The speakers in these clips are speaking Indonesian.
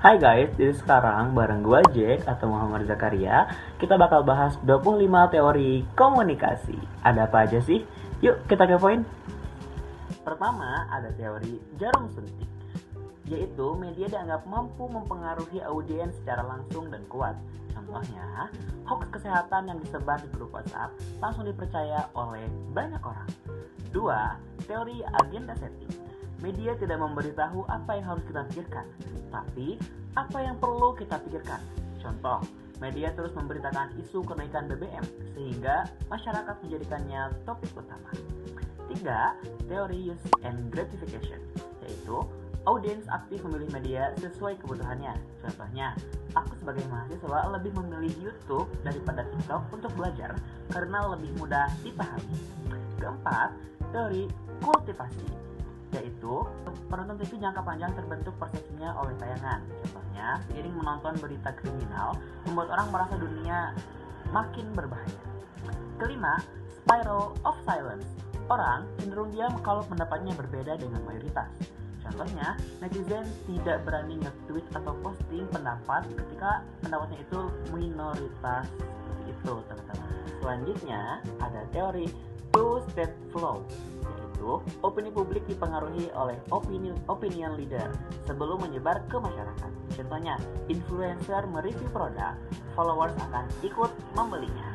Hai guys, jadi sekarang bareng gue Jack atau Muhammad Zakaria, kita bakal bahas 25 teori komunikasi. Ada apa aja sih? Yuk kita kepoin. Pertama, ada teori jarum suntik, yaitu media dianggap mampu mempengaruhi audiens secara langsung dan kuat. Contohnya, hoax kesehatan yang disebar di grup WhatsApp langsung dipercaya oleh banyak orang. Dua, teori agenda setting. Media tidak memberitahu apa yang harus kita pikirkan, tapi apa yang perlu kita pikirkan. Contoh, media terus memberitakan isu kenaikan BBM, sehingga masyarakat menjadikannya topik utama. Tiga, teori use and gratification, yaitu audiens aktif memilih media sesuai kebutuhannya. Contohnya, aku sebagai mahasiswa lebih memilih YouTube daripada TikTok untuk belajar karena lebih mudah dipahami. Keempat, teori kultivasi, yaitu penonton TV jangka panjang terbentuk persepsinya oleh tayangan. Contohnya, seiring menonton berita kriminal membuat orang merasa dunia makin berbahaya. Kelima, spiral of silence. Orang cenderung diam kalau pendapatnya berbeda dengan mayoritas. Contohnya, netizen tidak berani nge-tweet atau posting pendapat ketika pendapatnya itu minoritas. Seperti itu, teman-teman. Selanjutnya, ada teori two-step flow, yaitu opini publik dipengaruhi oleh opinion leader sebelum menyebar ke masyarakat. Contohnya, influencer mereview produk, followers akan ikut membelinya.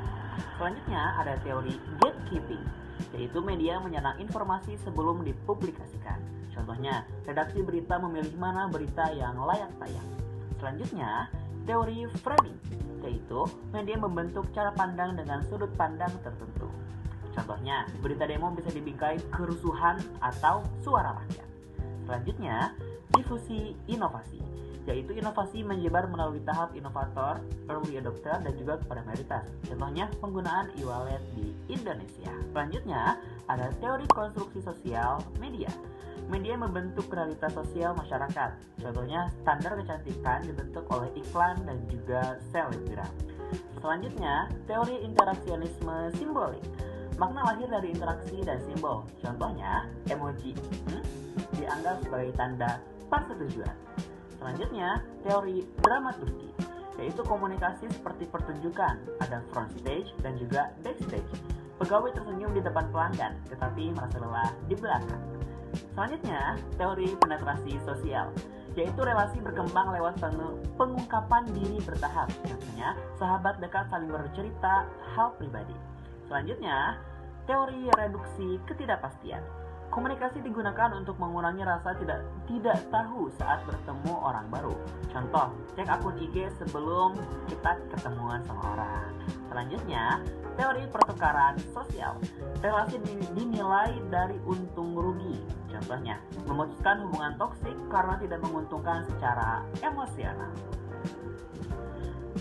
Selanjutnya ada teori gatekeeping, yaitu media menyerang informasi sebelum dipublikasikan. Contohnya, redaksi berita memilih mana berita yang layak tayang. Selanjutnya, teori framing, yaitu media membentuk cara pandang dengan sudut pandang tertentu. Contohnya, berita demo bisa dibingkai kerusuhan atau suara rakyat. Selanjutnya, difusi inovasi, yaitu inovasi menyebar melalui tahap inovator, early adopter, dan juga kepada mayoritas. Contohnya, penggunaan e-wallet di Indonesia. Selanjutnya, ada teori konstruksi sosial media. Media membentuk realitas sosial masyarakat. Contohnya, standar kecantikan dibentuk oleh iklan dan juga selebgram. Selanjutnya, teori interaksionisme simbolik. Makna lahir dari interaksi dan simbol. Contohnya, emoji dianggap sebagai tanda persetujuan. Selanjutnya, teori dramaturgi, yaitu komunikasi seperti pertunjukan. Ada front stage dan juga backstage. Pegawai tersenyum di depan pelanggan, tetapi merasa lelah di belakang. Selanjutnya, teori penetrasi sosial, yaitu relasi berkembang lewat pengungkapan diri bertahap. Contohnya, sahabat dekat saling bercerita hal pribadi. Selanjutnya, teori reduksi ketidakpastian. Komunikasi digunakan untuk mengurangi rasa tidak tahu saat bertemu orang baru. Contoh, cek akun IG sebelum kita ketemuan sama orang. Selanjutnya, teori pertukaran sosial. Relasi dinilai dari untung rugi. Contohnya, memutuskan hubungan toksik karena tidak menguntungkan secara emosional.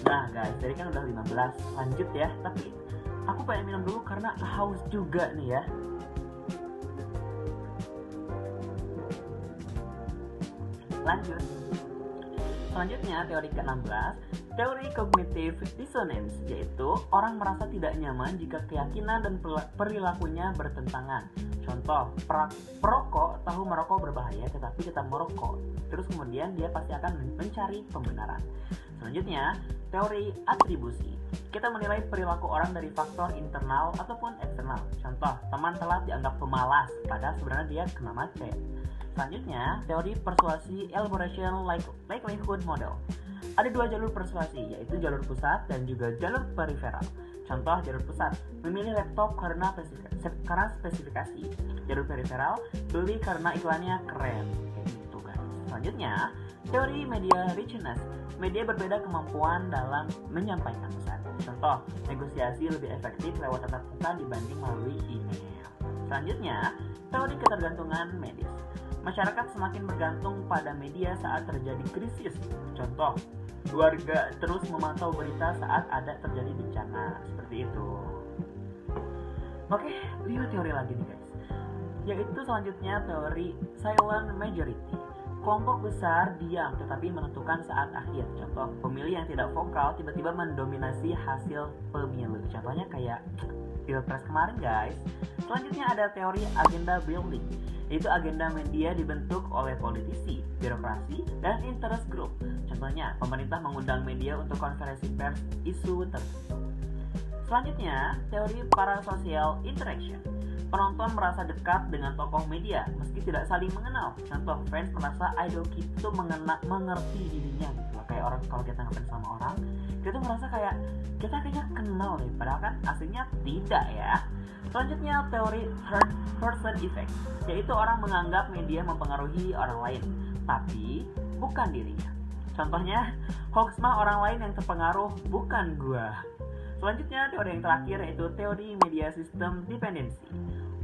Nah guys, jadi kan udah 15, lanjut ya. Tapi aku pengen minum dulu karena haus juga nih ya. Lanjut. Selanjutnya, teori ke-16, teori cognitive dissonance, yaitu orang merasa tidak nyaman jika keyakinan dan perilakunya bertentangan. Contoh, perokok tahu merokok berbahaya tetapi tetap merokok. Terus kemudian dia pasti akan mencari pembenaran. Selanjutnya, teori atribusi. Kita menilai perilaku orang dari faktor internal ataupun eksternal. Contoh, teman telat dianggap pemalas, padahal sebenarnya dia kena macet. Selanjutnya, teori persuasi elaboration likelihood model. Ada dua jalur persuasi, yaitu jalur pusat dan juga jalur periferal. Contoh, jalur pusat, memilih laptop karena spesifikasi. Jalur periferal, beli karena iklannya keren. Kayak gitu kan. Selanjutnya, teori media richness. Media berbeda kemampuan dalam menyampaikan pesan. Contoh, negosiasi lebih efektif lewat tatap muka dibanding melalui email. Selanjutnya, teori ketergantungan medis. Masyarakat semakin bergantung pada media saat terjadi krisis. Contoh, warga terus memantau berita saat ada terjadi bencana. Seperti itu. Oke, 5 teori lagi nih guys. Yaitu selanjutnya teori silent majority. Kelompok besar diam tetapi menentukan saat akhir. Contoh, pemilih yang tidak vokal tiba-tiba mendominasi hasil pemilu. Contohnya kayak Pilpres kemarin guys. Selanjutnya ada teori agenda building, yaitu agenda media dibentuk oleh politisi, birokrasi, dan interest group. Contohnya, pemerintah mengundang media untuk konferensi pers isu tertentu. Selanjutnya, teori parasocial interaction. Penonton merasa dekat dengan tokoh media meski tidak saling mengenal. Contoh, fans merasa idol kita mengerti dirinya gitu. Kayak orang kalau kita ngefans sama orang, kita tuh merasa kayak kita kayaknya kenal deh, padahal kan aslinya tidak ya. Selanjutnya, teori third person effect, yaitu orang menganggap media mempengaruhi orang lain, tapi bukan dirinya. Contohnya, hoax mah orang lain yang terpengaruh, bukan gua. Selanjutnya, teori yang terakhir yaitu teori media system dependency.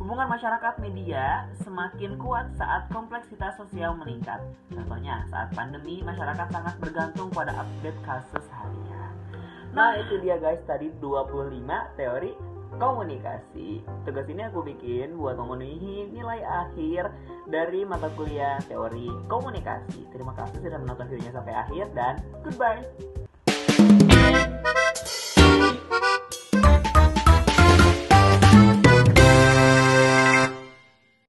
Hubungan masyarakat media semakin kuat saat kompleksitas sosial meningkat. Contohnya, saat pandemi, masyarakat sangat bergantung pada update kasus harian. Nah, itu dia guys, tadi 25 teori komunikasi. Tugas ini aku bikin buat memenuhi nilai akhir dari mata kuliah teori komunikasi. Terima kasih sudah menonton videonya sampai akhir dan goodbye.